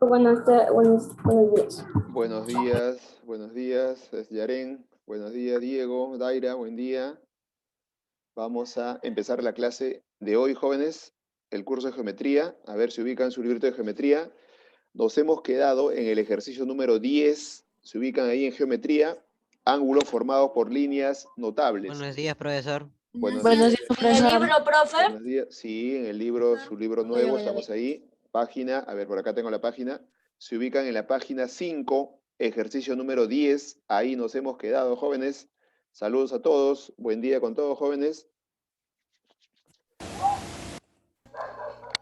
Buenos días. Buenos días, es Yaren. Buenos días, Diego, Daira, buen día. Vamos a empezar la clase de hoy, jóvenes, el curso de geometría. A ver si ubican su librito de geometría. Nos hemos quedado en el ejercicio número 10. Se ubican ahí en geometría, ángulos formados por líneas notables. Buenos días, profesor. Buenos Buenos días. días, profesor. ¿El libro, profe? Buenos días. Sí, en el libro, su libro nuevo, estamos ahí. Página, a ver, por acá tengo la página. Se ubican en la página 5, ejercicio número 10. Ahí nos hemos quedado, jóvenes. Saludos a todos. Buen día con todos, jóvenes.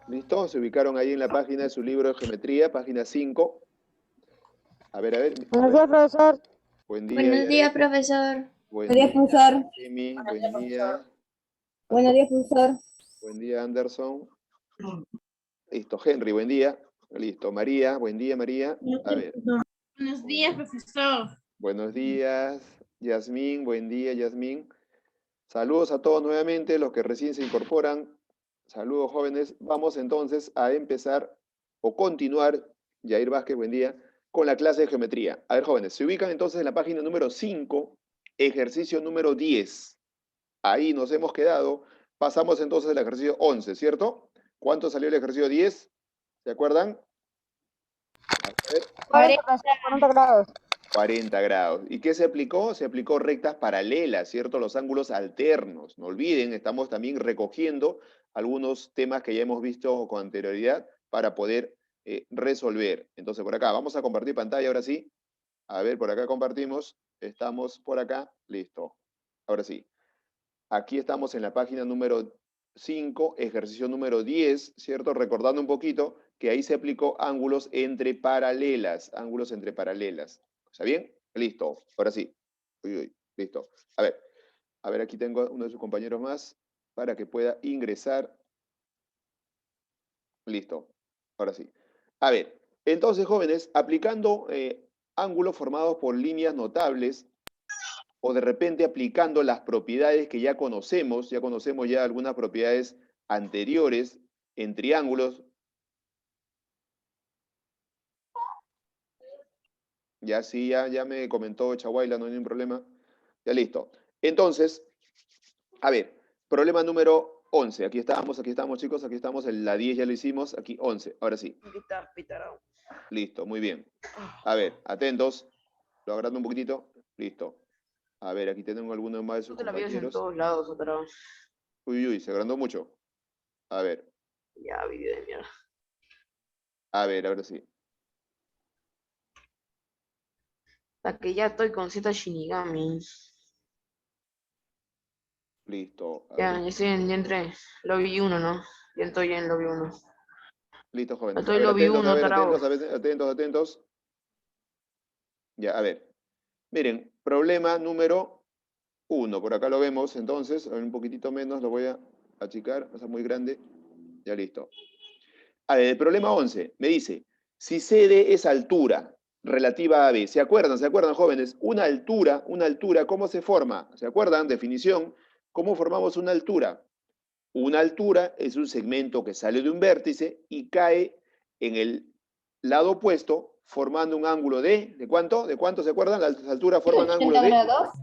¿Listo? Se ubicaron ahí en la página de su libro de geometría, página 5. A ver, a ver. Buenos días, profesor. Buen día. Buenos días, profesor. Buen Buenos días, día, profesor. Jimmy. Buen día. Buenos días, profesor. Buen día, Anderson. Listo, Henry, buen día. Listo, María, buen día, María. A ver. Buenos días, profesor. Buenos días, Yasmín, buen día, Yasmín. Saludos a todos nuevamente, los que recién se incorporan. Saludos, jóvenes. Vamos entonces a empezar o continuar, Yair Vázquez, buen día, con la clase de geometría. A ver, jóvenes, se ubican entonces en la página número 5, ejercicio número 10. Ahí nos hemos quedado. Pasamos entonces al ejercicio 11, ¿cierto? ¿Cuánto salió el ejercicio 10? ¿Se acuerdan? A ver. 40, profesor, 40 grados. 40 grados. ¿Y qué se aplicó? Se aplicó rectas paralelas, ¿cierto? Los ángulos alternos. No olviden, estamos también recogiendo algunos temas que ya hemos visto con anterioridad para poder resolver. Entonces, por acá, vamos a compartir pantalla ahora sí. A ver, por acá compartimos. Estamos por acá. Listo. Ahora sí. Aquí estamos en la página número 5, ejercicio número 10, ¿cierto? Recordando un poquito que ahí se aplicó ángulos entre paralelas. Ángulos entre paralelas. ¿Está bien? Listo. Ahora sí. Uy, uy. Listo. A ver, aquí tengo a uno de sus compañeros más para que pueda ingresar. Listo. Ahora sí. A ver, entonces, jóvenes, aplicando ángulos formados por líneas notables o de repente aplicando las propiedades que ya conocemos ya algunas propiedades anteriores en triángulos. Ya sí, ya me comentó Chaguayla, no hay ningún problema. Ya listo. Entonces, a ver, problema número 11. Aquí estamos, chicos, aquí estamos. La 10 ya lo hicimos, aquí 11. Ahora sí. Listo, muy bien. A ver, atentos. Lo agrando un poquitito. Listo. A ver, aquí tengo algunos más de sus compañeros. En todos lados otra vez. Uy, uy, se agrandó mucho. A ver. Ya, video de mierda. A ver, ahora sí. Hasta que ya estoy con Z Shinigami. Listo. Ya, ya entré. Lobby 1, ¿no? Ya estoy en Lobby 1. Listo, jóvenes. Estoy A ver, lobby atentos, 1, tarao. atentos. Ya, a ver. Miren, problema número 1. Por acá lo vemos, entonces. A ver, un poquitito menos, lo voy a achicar. Va a ser muy grande. Ya listo. A ver, el problema 11 me dice, si CD es altura relativa a B. ¿Se acuerdan, jóvenes? Una altura, ¿cómo se forma? ¿Se acuerdan? Definición. ¿Cómo formamos una altura? Una altura es un segmento que sale de un vértice y cae en el lado opuesto, formando un ángulo ¿de cuánto? ¿De cuánto se acuerdan? Las alturas forman ángulo de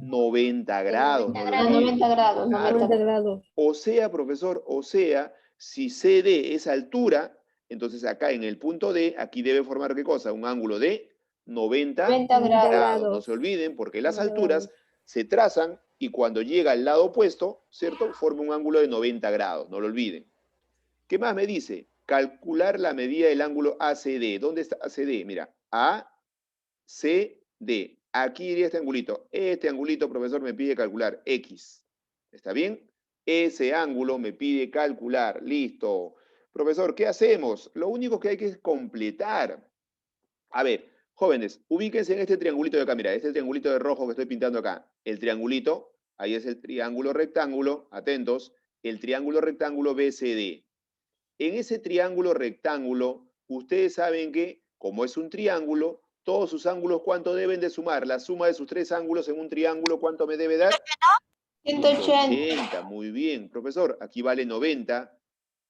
90 grados. 90 grados, 90 grados. O sea, profesor, si CD es altura, entonces acá en el punto D, aquí debe formar ¿qué cosa? Un ángulo de 90 grados. No se olviden, porque las alturas se trazan y cuando llega al lado opuesto, ¿cierto? Forma un ángulo de 90 grados, no lo olviden. ¿Qué más me dice? Calcular la medida del ángulo ACD. ¿Dónde está ACD? Mira, ACD. Aquí iría este angulito. Este angulito, profesor, me pide calcular X. ¿Está bien? Ese ángulo me pide calcular. Listo. Profesor, ¿qué hacemos? Lo único que hay que es completar. A ver, jóvenes, ubíquense en este triangulito de acá. Mira, este triangulito de rojo que estoy pintando acá. El triangulito, ahí es el triángulo rectángulo. Atentos. El triángulo rectángulo BCD. En ese triángulo rectángulo, ustedes saben que, como es un triángulo, todos sus ángulos, ¿cuánto deben de sumar? La suma de sus tres ángulos en un triángulo, ¿cuánto me debe dar? 180. 180, muy bien. Profesor, aquí vale 90,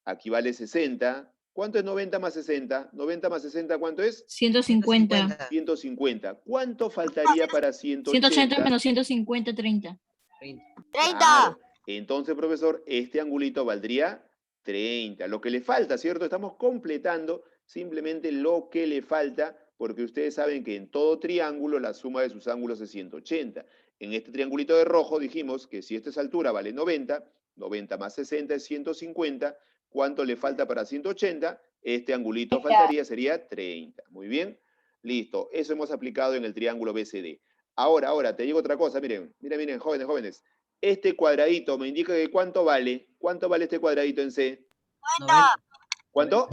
aquí vale 60, ¿Cuánto es 90 más 60? 90 más 60, ¿cuánto es? 150. 150. ¿Cuánto faltaría para 180 180? menos 150, 30. 30. Claro. Entonces, profesor, este angulito valdría 30. Lo que le falta, ¿cierto? Estamos completando simplemente lo que le falta, porque ustedes saben que en todo triángulo la suma de sus ángulos es 180. En este triangulito de rojo dijimos que si esta es altura vale 90, 90 más 60 es 150. ¿Cuánto le falta para 180? Este angulito faltaría, sería 30. Muy bien. Listo. Eso hemos aplicado en el triángulo BCD. Ahora, te digo otra cosa. Miren, miren, jóvenes. Este cuadradito me indica que ¿cuánto vale? ¿Cuánto vale este cuadradito en C? 90. ¿Cuánto?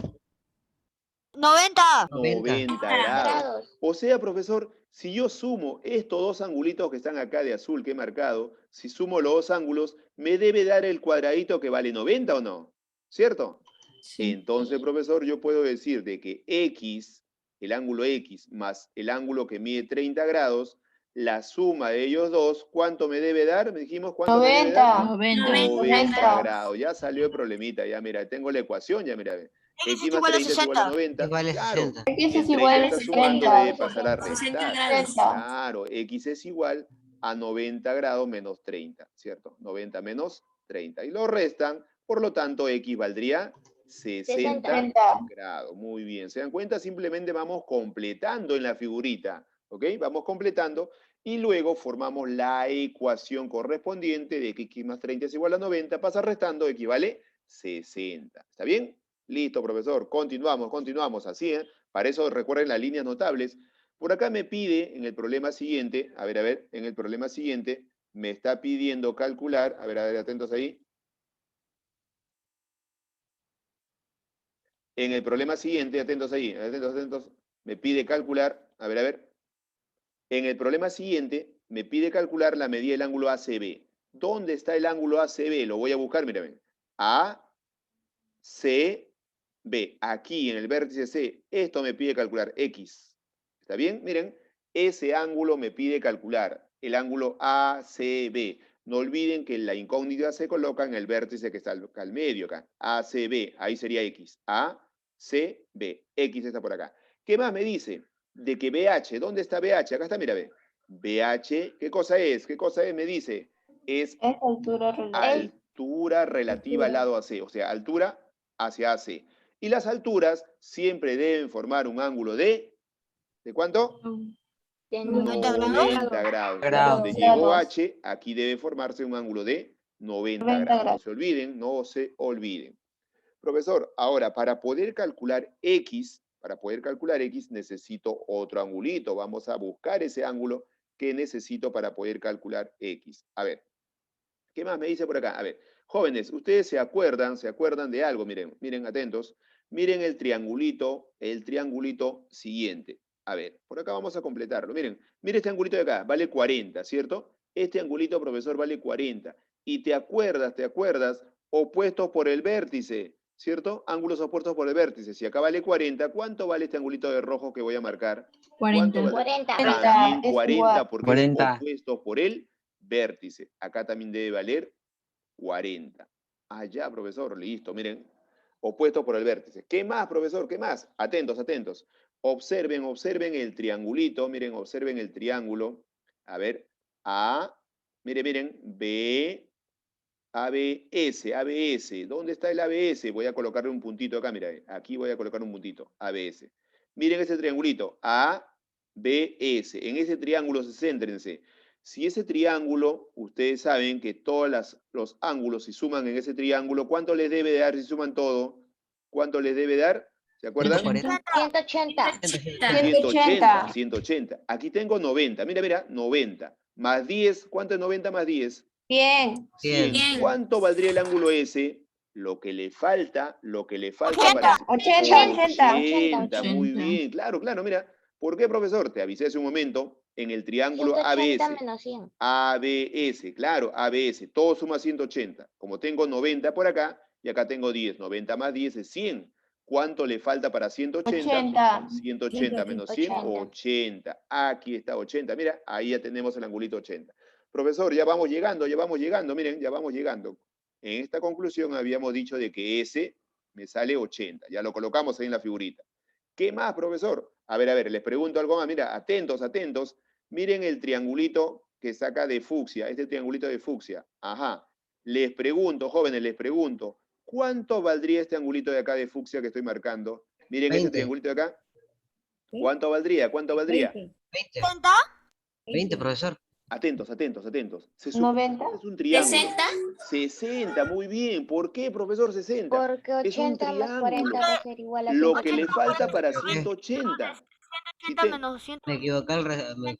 90. 90 grados. O sea, profesor, si yo sumo estos dos angulitos que están acá de azul que he marcado, si sumo los dos ángulos, me debe dar el cuadradito que vale 90 o no, ¿cierto? Sí. Entonces, profesor, yo puedo decir de que X, el ángulo X más el ángulo que mide 30 grados, la suma de ellos dos, ¿cuánto me debe dar? Me dijimos, ¿cuánto me debe dar? 90 grados. Ya salió el problemita, ya mira, tengo la ecuación, ya mira. X más 30 es igual a 90. Igual a Claro, 60. X el es 30 igual a está sumando, 60. debe pasar a 60 restar. grados. Claro, X es igual a 90 grados menos 30, ¿cierto? 90 menos 30. Y lo restan, por lo tanto, X valdría 60 grados. Muy bien. ¿Se dan cuenta? Simplemente vamos completando en la figurita, ¿ok? Vamos completando y luego formamos la ecuación correspondiente de que X más 30 es igual a 90, pasa restando, equivale 60. ¿Está bien? Listo, profesor. Continuamos. Así, ¿eh? Para eso recuerden las líneas notables. Por acá me pide en el problema siguiente, a ver, en el problema siguiente me está pidiendo calcular, a ver, atentos ahí. En el problema siguiente, atentos ahí, atentos, me pide calcular, a ver. En el problema siguiente me pide calcular la medida del ángulo ACB. ¿Dónde está el ángulo ACB? Lo voy a buscar, miren. ACB. Aquí en el vértice C, esto me pide calcular X. ¿Está bien? Miren, ese ángulo me pide calcular el ángulo ACB. No olviden que la incógnita se coloca en el vértice que está al medio acá. ACB, ahí sería X. ACB. X está por acá. ¿Qué más me dice? De que BH, ¿dónde está BH? Acá está, mira, ve. BH, ¿qué cosa es? ¿Qué cosa es? Me dice, es altura relativa al lado AC, o sea, altura hacia AC. Y las alturas siempre deben formar un ángulo ¿de cuánto? 90 grados. Donde llegó H, aquí debe formarse un ángulo de 90 grados. No se olviden. Profesor, ahora, para poder calcular X, necesito otro angulito. Vamos a buscar ese ángulo que necesito para poder calcular X. A ver, ¿qué más me dice por acá? A ver, jóvenes, ustedes se acuerdan de algo, miren, atentos. Miren el triangulito siguiente. A ver, por acá vamos a completarlo. Miren este angulito de acá, vale 40, ¿cierto? Este angulito, profesor, vale 40. Y te acuerdas, opuestos por el vértice, ¿cierto? Ángulos opuestos por el vértice. Si acá vale 40, ¿cuánto vale este angulito de rojo que voy a marcar? 40. 40. También 40 porque 40. opuestos por el vértice. Acá también debe valer 40. Ya, profesor, listo, miren. Opuestos por el vértice. ¿Qué más, profesor? ¿Qué más? Atentos. Observen el triangulito, miren, observen el triángulo. A ver, miren, B, ABS. ¿Dónde está el ABS? Voy a colocarle un puntito acá, mira, aquí voy a colocar un puntito, ABS. Miren ese triangulito, ABS. En ese triángulo céntrense. Si ese triángulo, ustedes saben que todos los ángulos, si suman en ese triángulo, ¿cuánto les debe dar si suman todo? ¿Cuánto les debe dar? ¿Se acuerdan? 180. 180. Aquí tengo 90. Mira, 90. Más 10. ¿Cuánto es 90 más 10? 100. 100. ¿Cuánto valdría el ángulo S? Lo que le falta 80. para... 80. Muy bien. Claro, mira. ¿Por qué, profesor? Te avisé hace un momento. En el triángulo ABS. menos 100. ABS, claro, ABS. Todo suma 180. Como tengo 90 por acá y acá tengo 10. 90 más 10 es 100. ¿Cuánto le falta para 180? 180 menos 100, 80. Aquí está 80. Mira, ahí ya tenemos el angulito 80. Profesor, ya vamos llegando, miren, ya vamos llegando. En esta conclusión habíamos dicho de que S me sale 80. Ya lo colocamos ahí en la figurita. ¿Qué más, profesor? A ver, les pregunto algo más. Mira, atentos, atentos. Miren el triangulito que saca de fucsia, este triangulito de fucsia. Ajá. Les pregunto, jóvenes, les pregunto, ¿cuánto valdría este angulito de acá de fucsia que estoy marcando? Miren 20. este triangulito de acá. ¿Cuánto valdría? ¿Cuánto valdría? 20. 20, profesor. Atentos, atentos, atentos. Se 90. supone que es un triángulo. 60, muy bien. ¿Por qué, profesor, 60? Porque Es un 80 más 40 triángulo. va a ser igual a Lo que 180. le falta para Ok. 180. Sí 80 te- menos 100. Me equivoqué al restante.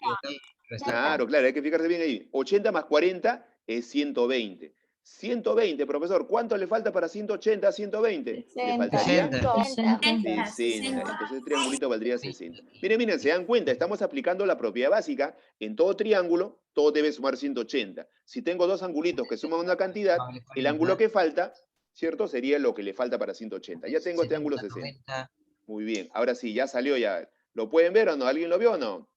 Claro, claro, hay que fijarse bien ahí. 80 más 40 es 120. 120, profesor, ¿cuánto le falta para 180, 120? Le 60. faltaría 60. 60. Entonces el triangulito valdría 60. Miren, miren, se dan cuenta, estamos aplicando la propiedad básica. En todo triángulo, todo debe sumar 180. Si tengo dos angulitos que suman una cantidad, el ángulo que falta, ¿cierto? Sería lo que le falta para 180. Ya tengo este ángulo 60. Muy bien, ahora sí, ya salió ya. ¿Lo pueden ver o no? ¿Alguien lo vio o no?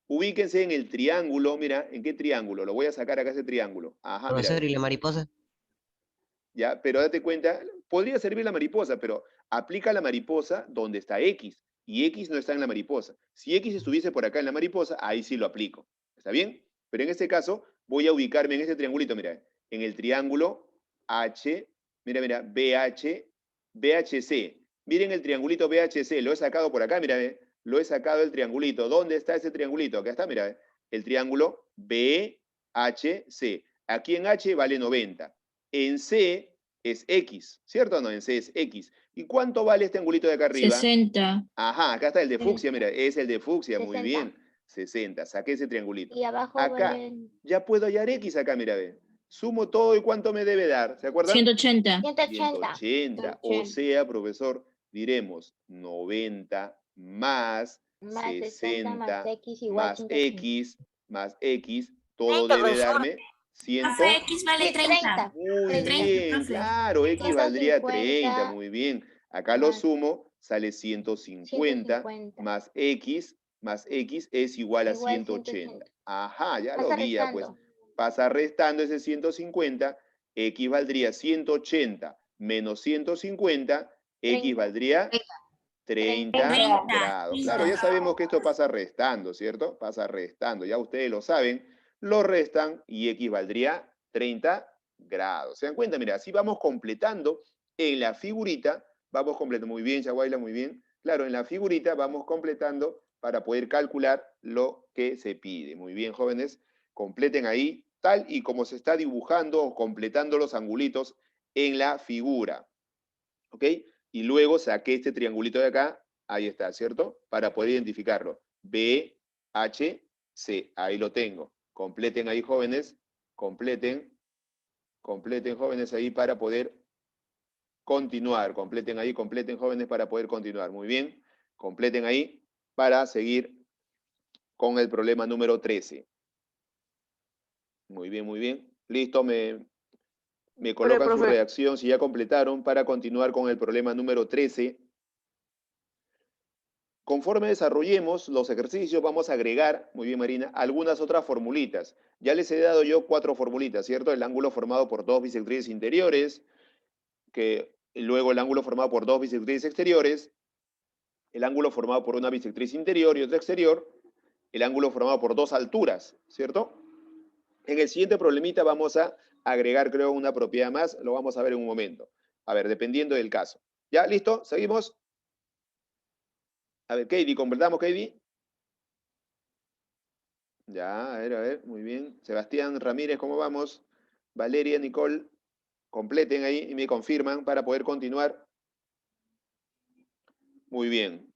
Ubíquense en el triángulo, mira, ¿en qué triángulo? Lo voy a sacar acá ese triángulo. Ajá, mira. Profesor, ¿y la mariposa? Ya, pero date cuenta, podría servir la mariposa, pero aplica la mariposa donde está X, y X no está en la mariposa. Si X estuviese por acá en la mariposa, ahí sí lo aplico. ¿Está bien? Pero en este caso, voy a ubicarme en este triangulito, mira, en el triángulo H, mira, BHC. Miren el triangulito BHC, lo he sacado por acá, mira, lo he sacado el triangulito. ¿Dónde está ese triangulito? Acá está, mira, el triángulo BHC. Aquí en H vale 90. En C es X, ¿cierto o no? En C es X. ¿Y cuánto vale este angulito de acá arriba? 60. Ajá, acá está el de fucsia, mira, es el de fucsia, muy 60. bien. 60, saqué ese triangulito. Y abajo Acá, valen ya puedo hallar X acá, mira, ve. Sumo todo y cuánto me debe dar, ¿se acuerdan? 180. 180. 180, o sea, profesor, diremos 90 más Más 60 más 60 X igual más 180. X más X, todo 30, debe profesor. darme 100. X vale Sí, 30. Muy 30. bien, claro, X valdría 30, 150 muy bien. Acá lo más sumo, sale 150 150. más X es igual a Igual 180. Ajá, ya Pasa lo vi, ya, pues. restando. Pasa restando ese 150, X valdría 180 menos 150, X 30. valdría 30 30. grados. Claro, ya sabemos que esto pasa restando, ¿cierto? Pasa restando, ya ustedes lo saben, lo restan y X valdría 30 grados. ¿Se dan cuenta? Mira, así vamos completando en la figurita, vamos completando, muy bien, Yaguaila, muy bien. Claro, en la figurita vamos completando para poder calcular lo que se pide. Muy bien, jóvenes, completen ahí, tal y como se está dibujando o completando los angulitos en la figura. ¿Ok? Y luego saqué este triangulito de acá, ahí está, ¿cierto? Para poder identificarlo. B, H, C, ahí lo tengo. Completen ahí, jóvenes, completen jóvenes ahí para poder continuar. Completen ahí, completen jóvenes para poder continuar. Muy bien, completen ahí para seguir con el problema número 13. Muy bien, muy bien. Listo, me colocan su profe. reacción si ya completaron para continuar con el problema número 13. Conforme desarrollemos los ejercicios, vamos a agregar, muy bien Marina, algunas otras formulitas. Ya les he dado yo 4 formulitas, ¿cierto? El ángulo formado por 2 bisectrices interiores, luego el ángulo formado por 2 bisectrices exteriores, el ángulo formado por una bisectriz interior y otra exterior, el ángulo formado por 2 alturas, ¿cierto? En el siguiente problemita vamos a agregar, creo, una propiedad más, lo vamos a ver en un momento. A ver, dependiendo del caso. ¿Ya? ¿Listo? ¿Seguimos? A ver, Katie, ¿completamos, Katie? Ya, a ver, muy bien. Sebastián Ramírez, ¿cómo vamos? Valeria, Nicole, completen ahí y me confirman para poder continuar. Muy bien.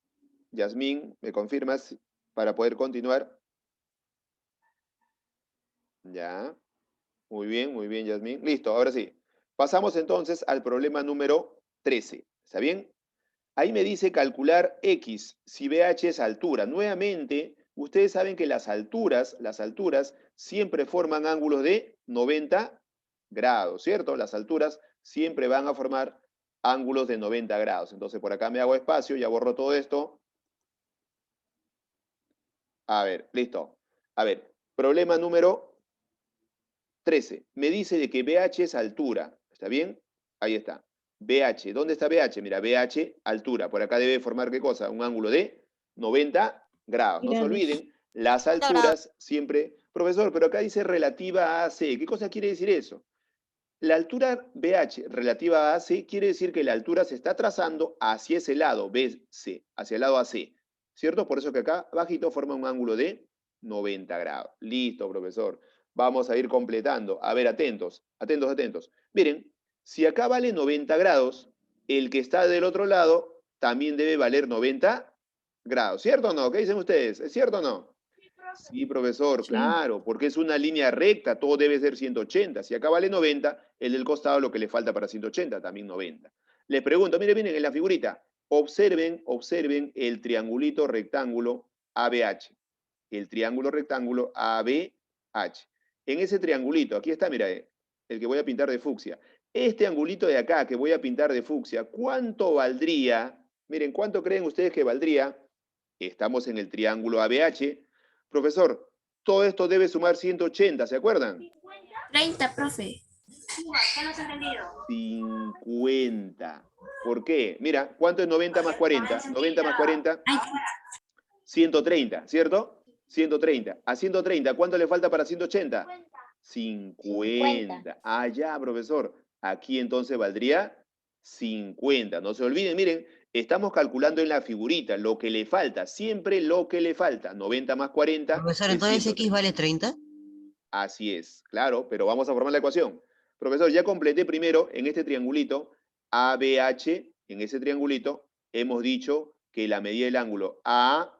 Yasmín, ¿me confirmas para poder continuar? Ya. Muy bien, Yasmín. Listo, ahora sí. Pasamos entonces al problema número 13. ¿Está bien? Ahí me dice calcular X si BH es altura. Nuevamente, ustedes saben que las alturas siempre forman ángulos de 90 grados, ¿cierto? Las alturas siempre van a formar ángulos de 90 grados. Entonces, por acá me hago espacio, ya borro todo esto. A ver, listo. A ver, problema número 13. Me dice de que BH es altura. ¿Está bien? Ahí está. BH. ¿Dónde está BH? Mira, BH, altura. Por acá debe formar, ¿qué cosa? Un ángulo de 90 grados. No se olviden, las alturas siempre... Profesor, pero acá dice relativa a AC. ¿Qué cosa quiere decir eso? La altura BH relativa a AC quiere decir que la altura se está trazando hacia ese lado, BC, hacia el lado AC. ¿Cierto? Por eso que acá bajito forma un ángulo de 90 grados. Listo, profesor. Vamos a ir completando. A ver, atentos, atentos, atentos. Miren, si acá vale 90 grados, el que está del otro lado también debe valer 90 grados. ¿Cierto o no? ¿Qué dicen ustedes? ¿Es cierto o no? Sí, profesor, Sí. claro, porque es una línea recta, todo debe ser 180. Si acá vale 90, el del costado lo que le falta para 180, también 90. Les pregunto, miren, miren, en la figurita, observen, observen el triangulito rectángulo ABH. El triángulo rectángulo ABH. En ese triangulito, aquí está, mira, el que voy a pintar de fucsia. Este angulito de acá que voy a pintar de fucsia, ¿cuánto valdría? Miren, ¿cuánto creen ustedes que valdría? Estamos en el triángulo ABH. Profesor, todo esto debe sumar 180, ¿se acuerdan? 30, profe. 50. ¿Por qué? Mira, ¿cuánto es 90 más 40? 90 más 40, 130, ¿cierto? 130. A 130, ¿cuánto le falta para 180? 50. Ah, ya, profesor. Aquí entonces valdría 50. No se olviden, miren, estamos calculando en la figurita lo que le falta, siempre lo que le falta. 90 más 40 Profesor, es entonces 130. X vale 30. Así es, claro, pero vamos a formar la ecuación. Profesor, ya completé primero en este triangulito ABH, en ese triangulito hemos dicho que la medida del ángulo ABH,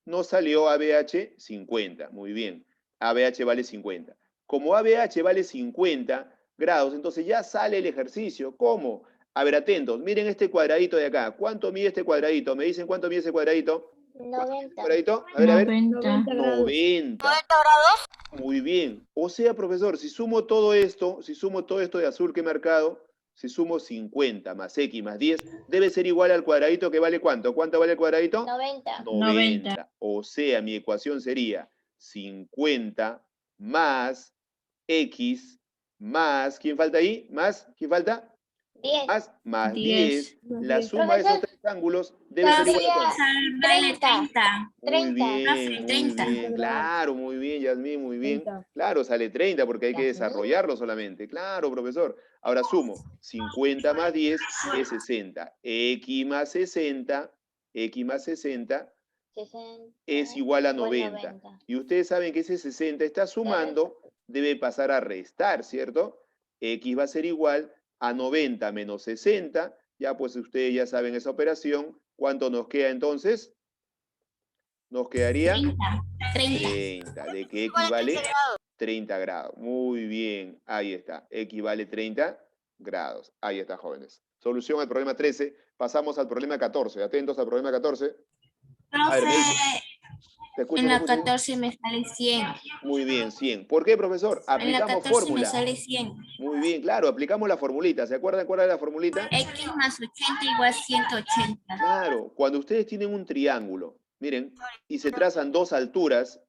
nos salió ABH 50, muy bien. ABH vale 50. Como ABH vale 50 grados, entonces ya sale el ejercicio. ¿Cómo? A ver, atentos, miren este cuadradito de acá. ¿Cuánto mide este cuadradito? ¿Me dicen cuánto mide ese cuadradito? 90. ¿Cuadradito? A ver, a ver. 90. 90. grados. Muy bien. O sea, profesor, si sumo todo esto de azul que he marcado, si sumo 50 más X más 10, debe ser igual al cuadradito que vale ¿cuánto? ¿Cuánto vale el cuadradito? 90. 90. O sea, mi ecuación sería 50 más X más, ¿quién falta ahí? ¿Más? ¿Quién falta? 10. Más 10. 10. La suma de esos tres ángulos debe ser igual a ¿cuánto? Vale 30. Muy 30. bien, muy 30. bien, claro, muy bien, Yasmín, muy bien. Claro, sale 30 porque hay que Yasmín. desarrollarlo solamente. Claro, profesor. Ahora sumo, 50 más 10 es 60. X más 60 es igual a 90. Y ustedes saben que ese 60 está sumando, debe pasar a restar, ¿cierto? X va a ser igual a 90 menos 60. Ya pues ustedes ya saben esa operación. ¿Cuánto nos queda entonces? Nos quedaría 30, de que X vale 30 grados. Muy bien, ahí está. X vale 30 grados. Ahí está, jóvenes. Solución al problema 13. Pasamos al problema 14. Atentos al problema 14. A ver, Profe, me dice. Te escucho, en te la escucho. 14 me sale 100. Muy bien, 100. ¿Por qué, profesor? En la Aplicamos 14 me fórmula. sale 100. Muy bien, claro, aplicamos la formulita. ¿Se acuerdan cuál era la formulita? X más 80 igual 180. Claro, cuando ustedes tienen un triángulo, miren, y se trazan dos alturas,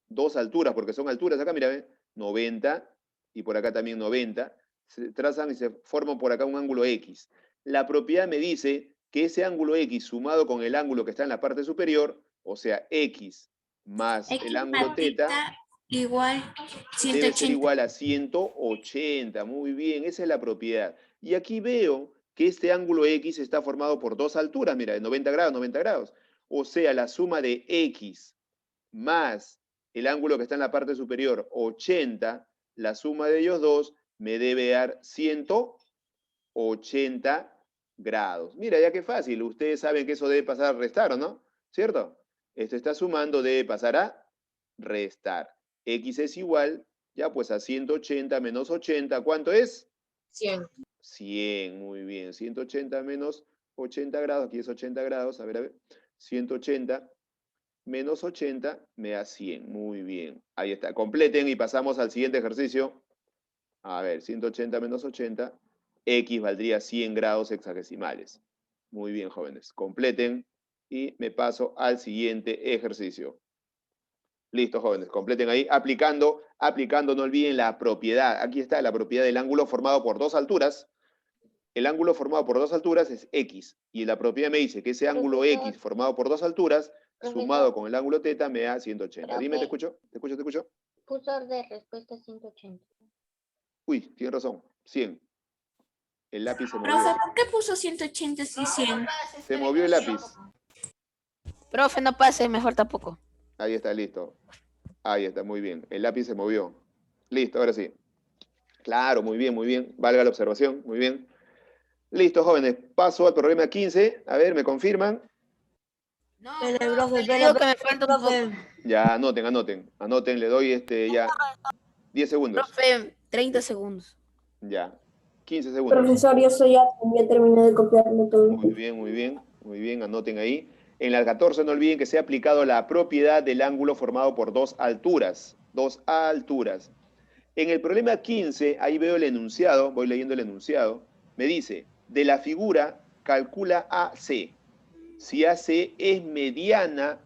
porque son alturas, acá mira, ¿ven? 90 y por acá también 90, se trazan y se forman por acá un ángulo X. La propiedad me dice que ese ángulo X sumado con el ángulo que está en la parte superior, o sea, X más X el ángulo más teta, teta igual debe ser 180. igual a 180. Muy bien, esa es la propiedad. Y aquí veo que este ángulo X está formado por dos alturas, mira, de 90 grados, 90 grados. O sea, la suma de X más el ángulo que está en la parte superior, 80, la suma de ellos dos me debe dar 180 grados. Mira, ya qué fácil. Ustedes saben que eso debe pasar a restar, ¿o no? ¿Cierto? Esto está sumando, debe pasar a restar. X es igual, ya pues a 180 menos 80, ¿cuánto es? 100. 100, muy bien. 180 menos 80 grados, aquí es 80 grados, a ver. 180 menos 80 me da 100, muy bien. Ahí está, completen y pasamos al siguiente ejercicio. A ver, 180 menos 80, X valdría 100 grados hexagesimales. Muy bien, jóvenes, completen y me paso al siguiente ejercicio. Listo, jóvenes, completen ahí aplicando aplicando, no olviden, la propiedad. Aquí está la propiedad del ángulo formado por dos alturas. El ángulo formado por dos alturas es X. Y la propiedad me dice que ese ángulo Profesor. X formado por dos alturas, Profesor. sumado con el ángulo θ, me da 180. Dime, ¿te Profe. escucho? ¿Te escucho? ¿Te escucho? Puso de respuesta 180. Uy, tienes razón. 100. El lápiz se movió. Profe, ¿por qué puso 180 y 100? Se movió el lápiz. Profe, no pase, mejor tampoco. Ahí está, listo. Ahí está, muy bien. El lápiz se movió. Listo, ahora sí. Claro, muy bien, muy bien. Valga la observación, muy bien. Listo, jóvenes. Paso al problema 15. A ver, ¿me confirman? No, Digo que me falta un poco. Ya, anoten, anoten. Anoten, le doy ya 10 segundos. Profe, 30 segundos. Ya. 15 segundos. Profesor, yo soy ya terminé de copiarlo todo. Muy bien, muy bien. Muy bien, anoten ahí. En la 14 no olviden que se ha aplicado la propiedad del ángulo formado por dos alturas. Dos alturas. En el problema 15, ahí veo el enunciado, voy leyendo el enunciado, me dice, de la figura calcula AC. Si AC es mediana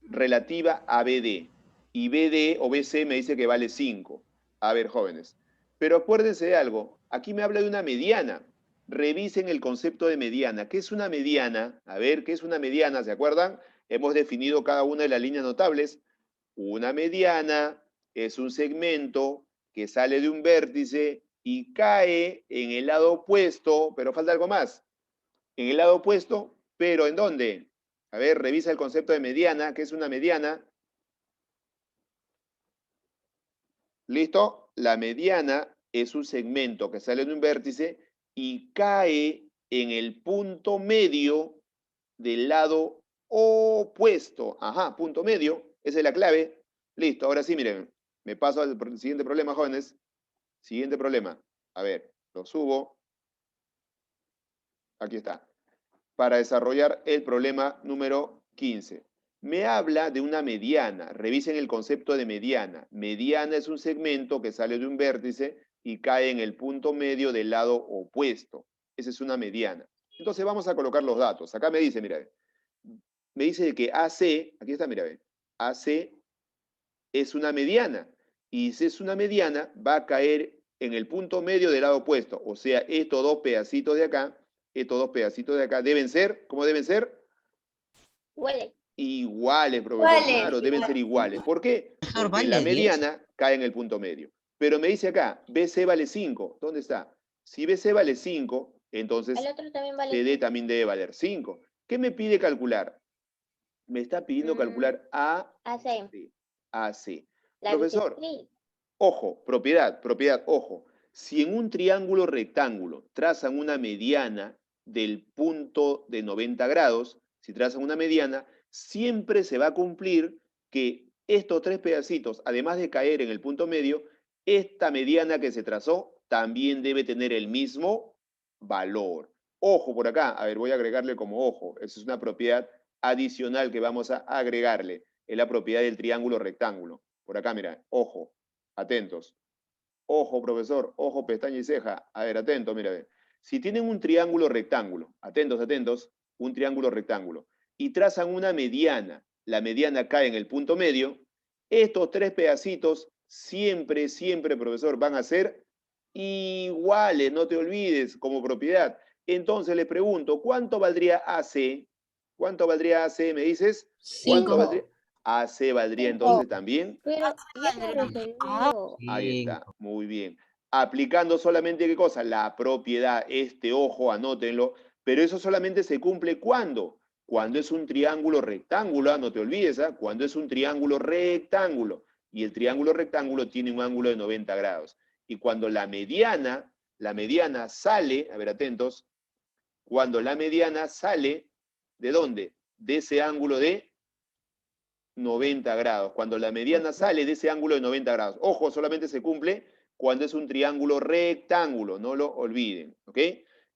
relativa a BD y BD o BC me dice que vale 5. A ver, jóvenes. Pero acuérdense de algo, aquí me habla de una mediana. Revisen el concepto de mediana. ¿Qué es una mediana? A ver, ¿qué es una mediana? ¿Se acuerdan? Hemos definido cada una de las líneas notables. Una mediana es un segmento que sale de un vértice y cae en el lado opuesto, pero falta algo más. En el lado opuesto, pero ¿en dónde? A ver, revisa el concepto de mediana. ¿Qué es una mediana? ¿Listo? La mediana es un segmento que sale de un vértice y cae en el punto medio del lado opuesto. Ajá, punto medio. Esa es la clave. Listo, ahora sí, miren. Me paso al siguiente problema, jóvenes. Siguiente problema. A ver, lo subo. Aquí está. Para desarrollar el problema número 15. Me habla de una mediana. Revisen el concepto de mediana. Mediana es un segmento que sale de un vértice y cae en el punto medio del lado opuesto. Esa es una mediana. Entonces vamos a colocar los datos. Acá me dice, mira, me dice que AC, aquí está, mira, AC es una mediana. Y si es una mediana, va a caer en el punto medio del lado opuesto. O sea, estos dos pedacitos de acá deben ser, ¿cómo deben ser? Huele. Iguales, profesor. Iguales, Claro, deben ser iguales. ¿Por qué? Profesor, Porque vale la 10. mediana cae en el punto medio. Pero me dice acá, BC vale 5. ¿Dónde está? Si BC vale 5, entonces El otro también vale. CD también debe valer 5. ¿Qué me pide calcular? Me está pidiendo calcular AC. AC. La Profesor, bisectriz. ojo, propiedad, ojo. Si en un triángulo rectángulo trazan una mediana del punto de 90 grados, si trazan una mediana, siempre se va a cumplir que estos tres pedacitos, además de caer en el punto medio, esta mediana que se trazó también debe tener el mismo valor. Ojo por acá, a ver, voy a agregarle como ojo, esa es una propiedad adicional que vamos a agregarle, es la propiedad del triángulo rectángulo. Por acá, mira, ojo, atentos. Ojo, profesor, ojo, pestaña y ceja. A ver, atento, mira, ve. Si tienen un triángulo rectángulo, atentos, atentos, un triángulo rectángulo, y trazan una mediana, la mediana cae en el punto medio, estos tres pedacitos siempre, profesor, van a ser iguales, no te olvides, como propiedad. Entonces les pregunto, ¿cuánto valdría AC? ¿Cuánto valdría AC, me dices? ¿Cuánto 5. valdría? AC valdría entonces también. Pero ya se resolvió. Ahí está, muy bien. Aplicando solamente, ¿qué cosa? La propiedad, este ojo, anótenlo, pero eso solamente se cumple ¿cuándo? Cuando es un triángulo rectángulo, no te olvides, ¿ah? Cuando es un triángulo rectángulo, y el triángulo rectángulo tiene un ángulo de 90 grados. Y cuando la mediana sale, a ver, atentos, cuando la mediana sale, ¿de dónde? De ese ángulo de 90 grados. Cuando la mediana sale de ese ángulo de 90 grados. Ojo, solamente se cumple cuando es un triángulo rectángulo, no lo olviden, ¿ok?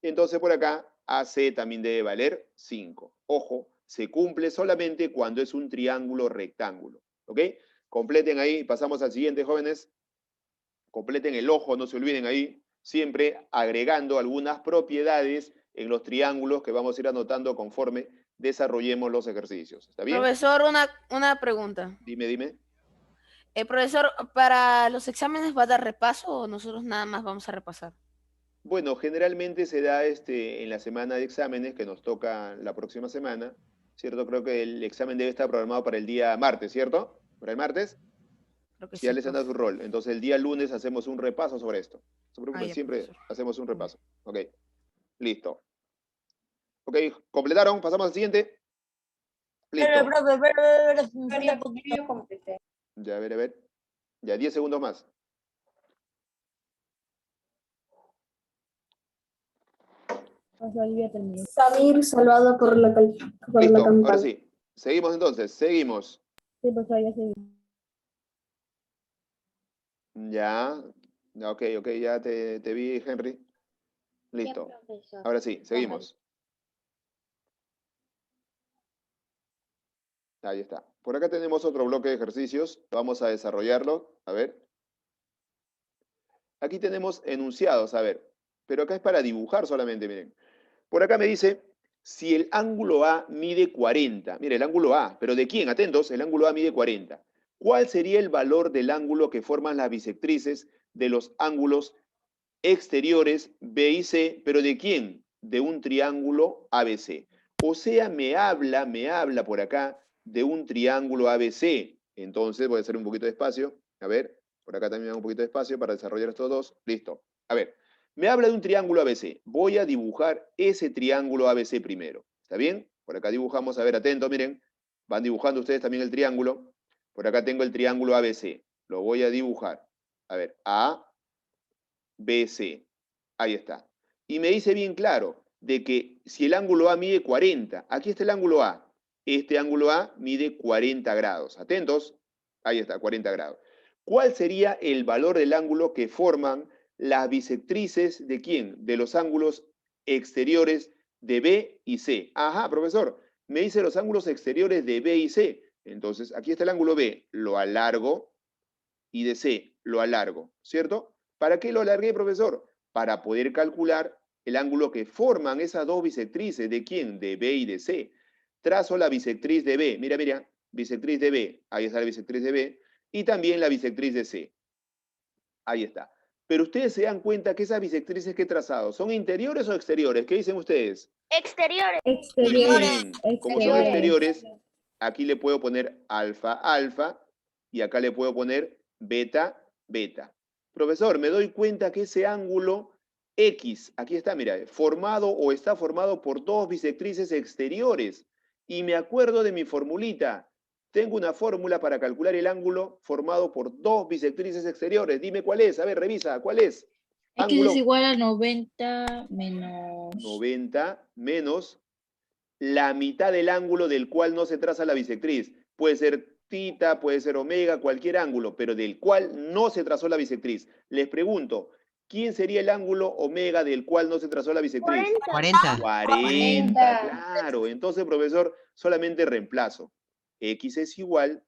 Entonces por acá, AC también debe valer 5. Ojo, se cumple solamente cuando es un triángulo rectángulo, ¿ok? Completen ahí, pasamos al siguiente, jóvenes. Completen el ojo, no se olviden ahí, siempre agregando algunas propiedades en los triángulos que vamos a ir anotando conforme desarrollemos los ejercicios. ¿Está bien? Profesor, una pregunta. Dime. Profesor, ¿para los exámenes va a dar repaso o nosotros nada más vamos a repasar? Bueno, generalmente se da en la semana de exámenes que nos toca la próxima semana, ¿cierto? Creo que el examen debe estar programado para el día martes, ¿cierto? ¿Para el martes? Creo que Si ya sí, les han dado su rol. Entonces el día lunes hacemos un repaso sobre esto. No se preocupen, ya, siempre profesor. hacemos un repaso. Ok, listo. Ok, ¿completaron? Pasamos al siguiente. Listo. Yo completé. Ya, a ver, a ver. Ya, 10 segundos más. Samir, salvado por la Listo, campana. ahora sí. Seguimos entonces, seguimos. Sí, pues ya seguí. Ya, ok, ya te vi, Henry. Listo. Bien, profesor. Ahora sí, seguimos. Ahí está. Por acá tenemos otro bloque de ejercicios. Vamos a desarrollarlo. A ver. Aquí tenemos enunciados, a ver. Pero acá es para dibujar solamente, miren. Por acá me dice, si el ángulo A mide 40. Mire, el ángulo A. ¿Pero de quién? Atentos, el ángulo A mide 40. ¿Cuál sería el valor del ángulo que forman las bisectrices de los ángulos exteriores B y C? ¿Pero de quién? De un triángulo ABC. O sea, me habla por acá de un triángulo ABC. Entonces voy a hacer un poquito de espacio. A ver, por acá también hago un poquito de espacio para desarrollar estos dos. Listo. A ver, me habla de un triángulo ABC. Voy a dibujar ese triángulo ABC primero. ¿Está bien? Por acá dibujamos, a ver, atentos, miren. Van dibujando ustedes también el triángulo. Por acá tengo el triángulo ABC. Lo voy a dibujar. A ver, A, B, C. Ahí está. Y me dice bien claro de que si el ángulo A mide 40, aquí está el ángulo A. Este ángulo A mide 40 grados. Atentos. Ahí está, 40 grados. ¿Cuál sería el valor del ángulo que forman las bisectrices de quién? De los ángulos exteriores de B y C. Ajá, profesor. Me dice los ángulos exteriores de B y C. Entonces, aquí está el ángulo B. Lo alargo y de C lo alargo, ¿cierto? ¿Para qué lo alargué, profesor? Para poder calcular el ángulo que forman esas dos bisectrices. ¿De quién? De B y de C. Trazo la bisectriz de B. Mira, mira, bisectriz de B. Ahí está la bisectriz de B. Y también la bisectriz de C. Ahí está. Pero ustedes se dan cuenta que esas bisectrices que he trazado, ¿son interiores o exteriores? ¿Qué dicen ustedes? Exteriores. Bien. Como son exteriores, aquí le puedo poner alfa, alfa, y acá le puedo poner beta, beta. Profesor, me doy cuenta que ese ángulo X, aquí está, mira, formado o está formado por dos bisectrices exteriores. Y me acuerdo de mi formulita. Tengo una fórmula para calcular el ángulo formado por dos bisectrices exteriores. Dime cuál es. A ver, revisa. ¿Cuál es? X es igual a 90 menos... 90 menos la mitad del ángulo del cual no se traza la bisectriz. Puede ser tita, puede ser omega, cualquier ángulo, pero del cual no se trazó la bisectriz. Les pregunto, ¿quién sería el ángulo omega del cual no se trazó la bisectriz? 40. 40, claro. Entonces, profesor, solamente reemplazo. X es igual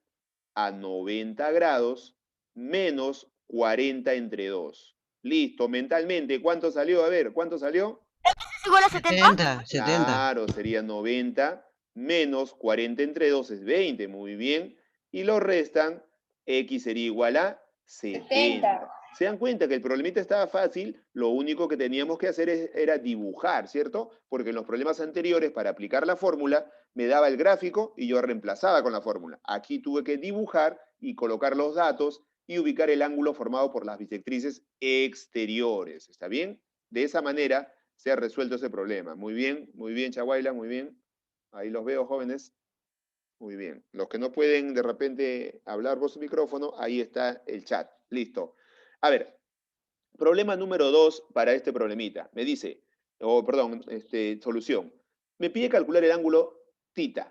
a 90 grados menos 40 entre 2. Listo, mentalmente, ¿cuánto salió? A ver, ¿cuánto salió? ¿Es igual a 70. 70. Claro, sería 90 menos 40 entre 2 es 20, muy bien. Y lo restan, X sería igual a 70. ¿Se dan cuenta que el problemita estaba fácil? Lo único que teníamos que hacer era dibujar, ¿cierto? Porque en los problemas anteriores, para aplicar la fórmula, me daba el gráfico y yo reemplazaba con la fórmula. Aquí tuve que dibujar y colocar los datos y ubicar el ángulo formado por las bisectrices exteriores. ¿Está bien? De esa manera se ha resuelto ese problema. Muy bien, Chaguayla, muy bien. Ahí los veo, jóvenes. Muy bien. Los que no pueden de repente hablar por su micrófono, ahí está el chat. Listo. A ver, problema número 2 para este problemita. Me dice, solución. Me pide calcular el ángulo θ,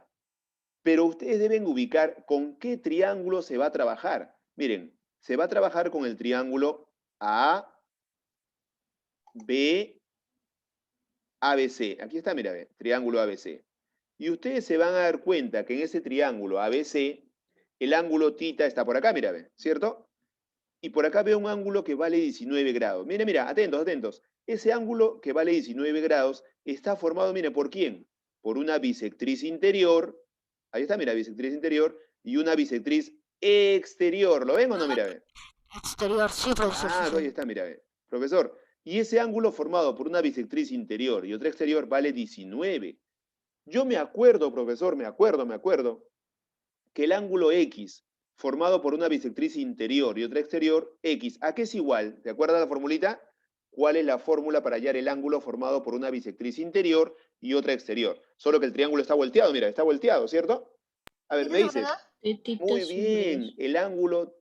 pero ustedes deben ubicar con qué triángulo se va a trabajar. Miren, se va a trabajar con el triángulo A, B, ABC. Aquí está, mira, triángulo ABC. Y ustedes se van a dar cuenta que en ese triángulo ABC, el ángulo θ está por acá, mira, ¿cierto? Y por acá veo un ángulo que vale 19 grados. Mira, mira, atentos, atentos. Ese ángulo que vale 19 grados está formado, mire, ¿por quién? Por una bisectriz interior, ahí está, mira, bisectriz interior, y una bisectriz exterior. ¿Lo ven o no? Mira, ve. Exterior, sí, profesor. sí, Ah, sí. ahí está, mira, ve. Profesor, y ese ángulo formado por una bisectriz interior y otra exterior vale 19. Yo me acuerdo, profesor, me acuerdo, que el ángulo X formado por una bisectriz interior y otra exterior, X, ¿a qué es igual? ¿Te acuerdas la formulita? ¿Cuál es la fórmula para hallar el ángulo formado por una bisectriz interior y otra exterior? Solo que el triángulo está volteado, mira, está volteado, ¿cierto? A ver, me dices, Tetita muy sobre bien, dos. el ángulo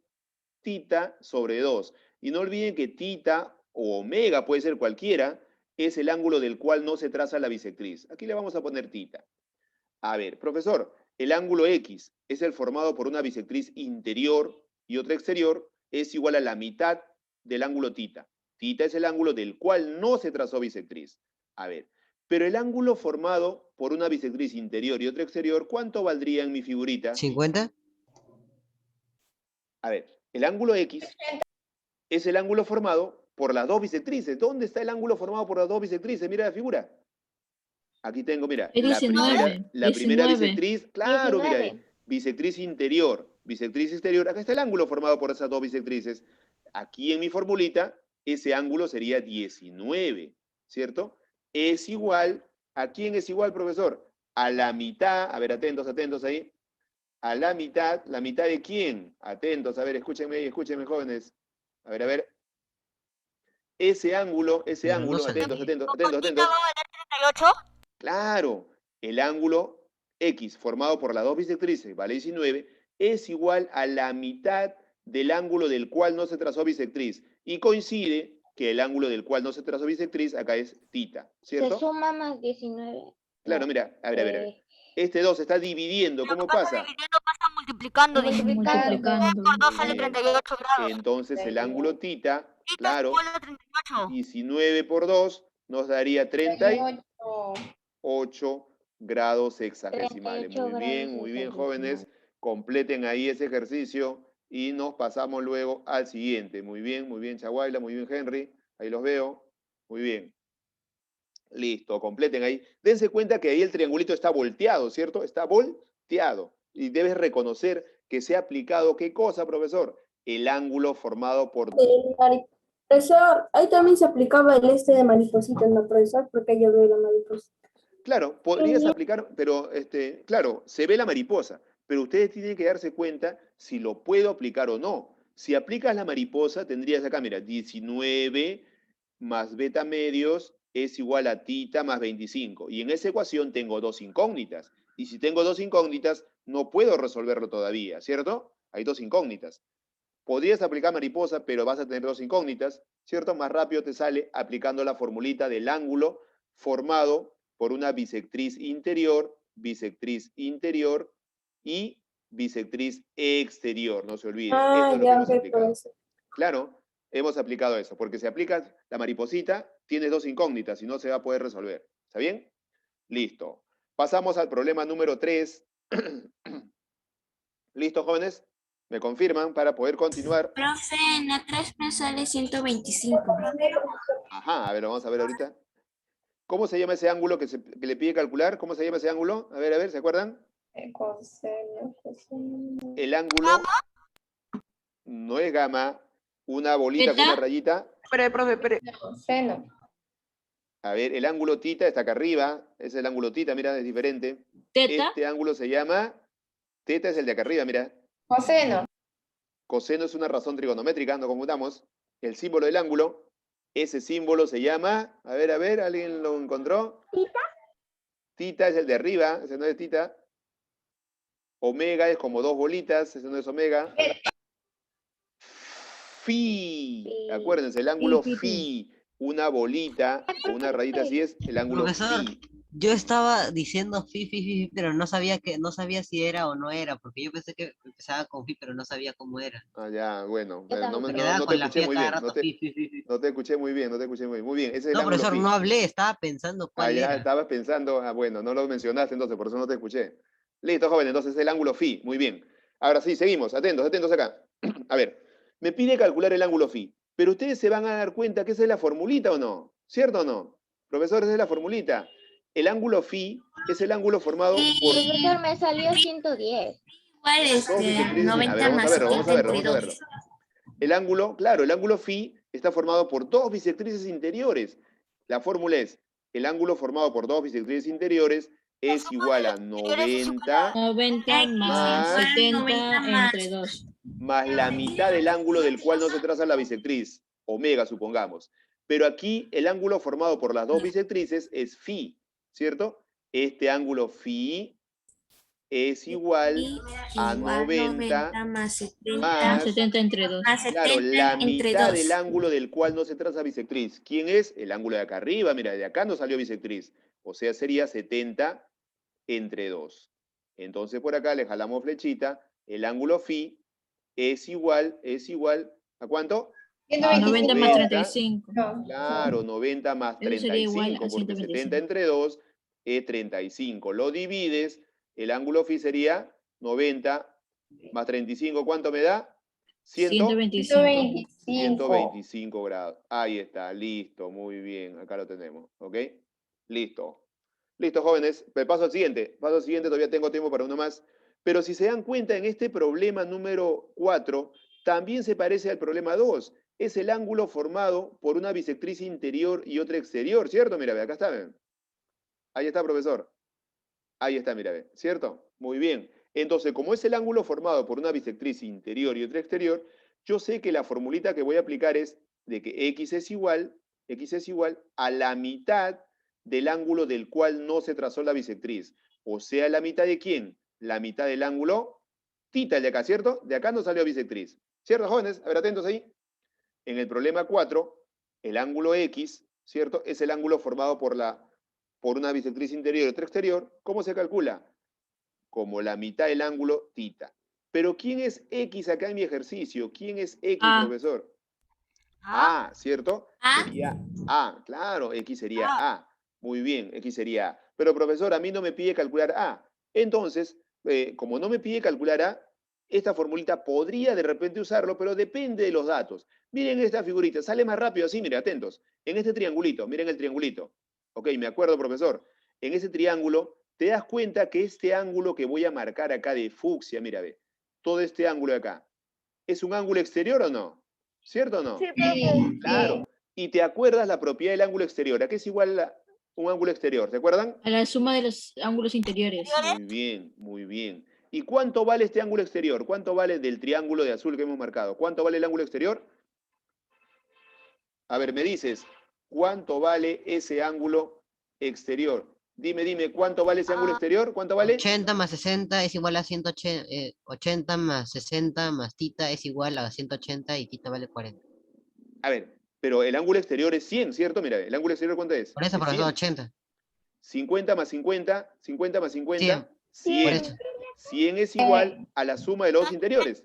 tita sobre 2. Y no olviden que tita o omega, puede ser cualquiera, es el ángulo del cual no se traza la bisectriz. Aquí le vamos a poner tita. A ver, profesor, el ángulo X es el formado por una bisectriz interior y otra exterior, es igual a la mitad del ángulo tita. Tita es el ángulo del cual no se trazó bisectriz. A ver, pero el ángulo formado por una bisectriz interior y otra exterior, ¿cuánto valdría en mi figurita? 50. A ver, el ángulo X es el ángulo formado por las dos bisectrices. ¿Dónde está el ángulo formado por las dos bisectrices? Mira la figura. Aquí tengo, mira, Es 19. la primera 19. bisectriz, claro, mira, 19. bisectriz interior, bisectriz exterior. Acá está el ángulo formado por esas dos bisectrices. Aquí en mi formulita, ese ángulo sería 19, ¿cierto? Es igual, ¿a quién es igual, profesor? A la mitad, a ver, atentos, atentos ahí. A ¿la mitad de quién? Atentos, a ver, escúchenme, jóvenes. A ver. Ese ángulo, Pero no sale. atentos, atentos. 38. Claro, el ángulo X formado por las dos bisectrices, vale 19, es igual a la mitad del ángulo del cual no se trazó bisectriz. Y coincide que el ángulo del cual no se trazó bisectriz acá es tita, Se ¿cierto? suma más 19. Claro, No, mira, a ver. Este 2 se está dividiendo, ¿cómo pasa? Dividiendo pasa multiplicando. Multiplicando. Por 2 Muy sale bien. 38 grados. Entonces el ángulo tita, claro, Igual a 38. 19 por 2 nos daría 38 grados hexagesimales. 38 Muy bien, grados jóvenes. Completen ahí ese ejercicio y nos pasamos luego al siguiente. Muy bien, Chaguayla, muy bien, Henry. Ahí los veo. Muy bien. Listo, completen ahí. Dense cuenta que ahí el triangulito está volteado, ¿cierto? Está volteado. Y debes reconocer que se ha aplicado, ¿qué cosa, profesor? El ángulo formado por... Profesor, ahí también se aplicaba el de mariposita, ¿no, profesor? Porque yo veo la mariposa. Claro, podrías aplicar, pero claro, se ve la mariposa, pero ustedes tienen que darse cuenta si lo puedo aplicar o no. Si aplicas la mariposa, tendrías acá, mira, 19 más beta medios es igual a tita más 25. Y en esa ecuación tengo dos incógnitas. Y si tengo dos incógnitas, no puedo resolverlo todavía, ¿cierto? Hay dos incógnitas. Podrías aplicar mariposa, pero vas a tener dos incógnitas, ¿cierto? Más rápido te sale aplicando la formulita del ángulo formado por una bisectriz interior y bisectriz exterior, no se olviden. Esto es lo que hemos aplicado. Claro, hemos aplicado eso, porque si aplicas la mariposita, tienes dos incógnitas y no se va a poder resolver. ¿Está bien? Listo. Pasamos al problema número 3. ¿Listo, jóvenes? ¿Me confirman para poder continuar? Profe, en la 3 me sale 125. Ajá, a ver, vamos a ver ahorita. ¿Cómo se llama ese ángulo que le pide calcular? ¿Cómo se llama ese ángulo? A ver, ¿se acuerdan? El ángulo no es gamma, una bolita con una rayita. Espere, profe, espere. Seno. A ver, el ángulo tita está acá arriba. Ese es el ángulo tita, mira, es diferente. Teta. Este ángulo se llama... Teta es el de acá arriba, mira. Coseno. Coseno es una razón trigonométrica, no confundamos. El símbolo del ángulo, ese símbolo se llama... A ver, ¿alguien lo encontró? ¿Tita? Tita es el de arriba, ese no es tita. Omega es como dos bolitas, ese no es omega. Phi, acuérdense, el ángulo phi, una bolita o una rayita así es el ángulo Profesor, phi. yo estaba diciendo fi, pero no sabía si era o no era, porque yo pensé que empezaba con fi, pero no sabía cómo era. Ah, ya, bueno, Yo no Me te quedaba con la fi escuché a muy cada bien, rato, fi. no te escuché muy bien. Muy bien, ese es el No, ángulo profesor, phi. no hablé, estaba pensando Ah, cuál ya era. estabas pensando, bueno, no lo mencionaste entonces, por eso no te escuché. Listo, joven, entonces el ángulo phi, muy bien. Ahora sí, seguimos, atentos acá. A ver, me pide calcular el ángulo phi, pero ustedes se van a dar cuenta que esa es la formulita o no, ¿cierto o no? Profesor, esa es la formulita. El ángulo phi es el ángulo formado por... Profesor, me salió 110. Igual Dos bisectrices. A 90 ver, vamos a más verlo, vamos a 70 verlo, entre vamos a verlo. 2. El ángulo, claro, el ángulo phi está formado por dos bisectrices interiores. La fórmula es, el ángulo formado por dos bisectrices interiores es igual a 90 90 X más igual 70 90 más. entre 2. más la mitad del ángulo del cual no se traza la bisectriz, omega supongamos. Pero aquí el ángulo formado por las dos bisectrices es phi, ¿cierto? Este ángulo phi es igual Y a igual 90 más 70 más, 70 entre 2. más claro, 70 la entre mitad 2. del ángulo del cual no se traza bisectriz. ¿Quién es? El ángulo de acá arriba, mira, de acá no salió bisectriz. O sea, sería 70 entre 2. Entonces por acá le jalamos flechita, el ángulo phi es igual, ¿a cuánto? A 90 más 35. Claro, 90 más Eso sería igual 35, a porque 125. 70 entre 2 es 35. Lo divides, el ángulo phi sería 90 más 35, ¿cuánto me da? 125. 125 grados. Ahí está, listo, muy bien, acá lo tenemos, ¿ok? Listo. Listo, jóvenes, paso al siguiente, todavía tengo tiempo para uno más. Pero si se dan cuenta, en este problema número 4, también se parece al problema 2. Es el ángulo formado por una bisectriz interior y otra exterior, ¿cierto? Mira, ve, acá está, ven. Ahí está, profesor. Ahí está, mira, ve, ¿cierto? Muy bien. Entonces, como es el ángulo formado por una bisectriz interior y otra exterior, yo sé que la formulita que voy a aplicar es de que x es igual a la mitad del ángulo del cual no se trazó la bisectriz. O sea, ¿la mitad de quién? La mitad del ángulo tita, el de acá, ¿cierto? De acá no salió bisectriz. ¿Cierto, jóvenes? A ver, atentos ahí. En el problema 4, el ángulo x, ¿cierto? Es el ángulo formado por una bisectriz interior y otra exterior. ¿Cómo se calcula? Como la mitad del ángulo tita. Pero ¿quién es x acá en mi ejercicio? ¿Quién es x, A. profesor? A, ¿cierto? A. Sería A, claro, x sería A. Muy bien, x sería A. Pero profesor, a mí no me pide calcular A. Entonces, como no me pide calcular A, esta formulita podría de repente usarlo, pero depende de los datos. Miren esta figurita, sale más rápido así, miren, atentos. En este triangulito, miren el triangulito. Ok, me acuerdo, profesor. En ese triángulo, te das cuenta que este ángulo que voy a marcar acá de fucsia, mira, ve, todo este ángulo de acá, ¿es un ángulo exterior o no? ¿Cierto o no? Sí, profe. Claro. Y te acuerdas la propiedad del ángulo exterior. ¿A qué es igual un ángulo exterior? ¿Se acuerdan? A la suma de los ángulos interiores. Muy bien, muy bien. ¿Y cuánto vale este ángulo exterior? ¿Cuánto vale del triángulo de azul que hemos marcado? ¿Cuánto vale el ángulo exterior? A ver, me dices, ¿cuánto vale ese ángulo exterior? Dime, ¿cuánto vale ese ángulo exterior? ¿Cuánto vale? 80 más 60 es igual a 180, 80 más 60 más tita es igual a 180 y tita vale 40. A ver, pero el ángulo exterior es 100, ¿cierto? Mira, ¿el ángulo exterior cuánto es? Por eso, Es profesor, 100. 80. 50 más 50, 50 más 50, 100. Por 100. eso. 100 es igual a la suma de los dos interiores.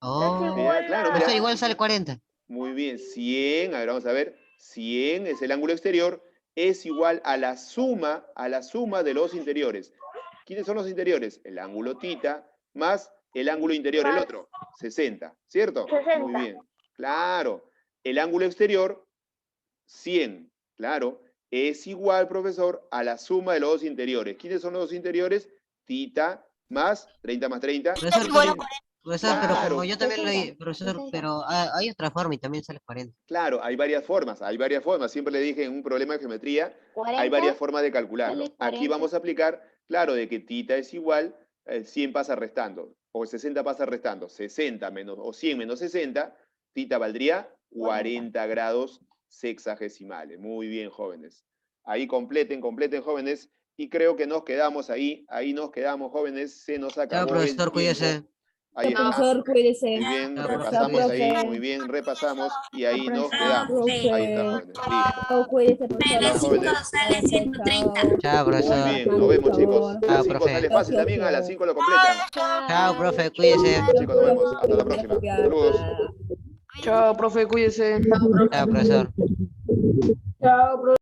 Oh, Ya, claro, eso mira. igual sale 40. Muy bien, 100, a ver, vamos a ver. 100 es el ángulo exterior, es igual a la suma de los interiores. ¿Quiénes son los interiores? El ángulo tita más el ángulo interior, el otro, 60, ¿cierto? 60. Muy bien, claro. El ángulo exterior, 100, claro, es igual, profesor, a la suma de los dos interiores. ¿Quiénes son los dos interiores? Tita más 30 más 30. Profesor, pero Claro. como yo también lo 60, profesor, 60. pero hay otra forma y también sale 40. Claro, hay varias formas. Siempre le dije en un problema de geometría, 40. hay varias formas de calcularlo. Sale Aquí 40. vamos a aplicar, claro, de que tita es igual, 100 pasa restando, o 60 pasa restando. 60 menos, o 100 menos 60, tita valdría 40 grados sexagesimales. Muy bien, jóvenes. Ahí completen, jóvenes. Y creo que nos quedamos ahí nos quedamos, jóvenes. Se nos Chao, acabó el profesor, tiempo. cuídese. Ahí está. Profesor, cuídese. Muy bien, Chao, repasamos profe. ahí, muy bien, repasamos y ahí nos quedamos. Profe. Ahí está, jóvenes. Listo. Chao, cuídese, Menos Chao, 5 jóvenes. sale 130. Chao, Muy profesor. bien, nos vemos, chicos. A Chao, las 5 profe. sale fácil también, a las 5 lo completan. Chao, profe, cuídese. Chicos, nos vemos. Hasta la próxima. Saludos. Chao, profe, cuídese. Chao, profesor. Chao, profe.